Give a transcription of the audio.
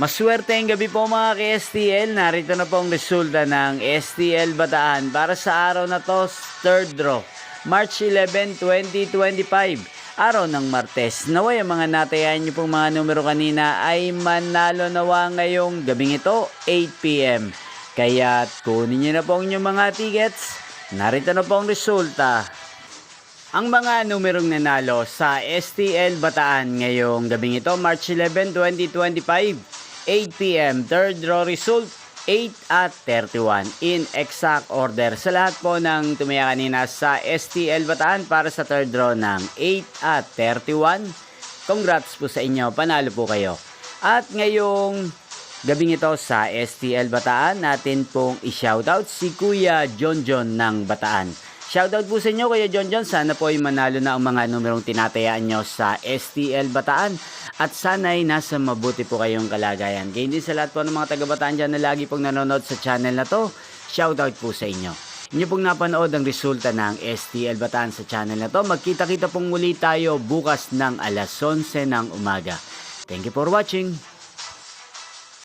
Maswerteng gabi po mga ka-STL. Narito na po ang resulta ng STL Bataan para sa araw na to, third draw. March 11, 2025. Araw ng Martes. Naway ang mga natayan niyo pong mga numero kanina ay manalo nawa ngayong gabing ito, 8 p.m. Kaya kunin niyo na po ang inyong mga tickets. Narito na po ang resulta. Ang mga numerong nanalo sa STL Bataan ngayong gabing ito, March 11, 2025. 8 p.m. Third draw result 8 at 31 in exact order sa lahat po ng tumaya kanina sa STL Bataan para sa third draw ng 8 at 31. Congrats po sa inyo, panalo po kayo. At ngayong gabing ito sa STL Bataan, natin pong i-shoutout si Kuya Jonjon ng Bataan. Shoutout po sa inyo Kuya Jonjon, sana po ay manalo na ang mga numerong tinatayaan nyo sa STL Bataan. At sana'y nasa mabuti po kayong kalagayan. Ganyan din sa lahat po ng mga taga-Bataan dyan na lagi pong nanonood sa channel na to. Shoutout po sa inyo. Inyo pong napanood ang resulta ng STL Bataan sa channel na to. Magkita-kita pong muli tayo bukas ng alas 11 ng umaga. Thank you for watching.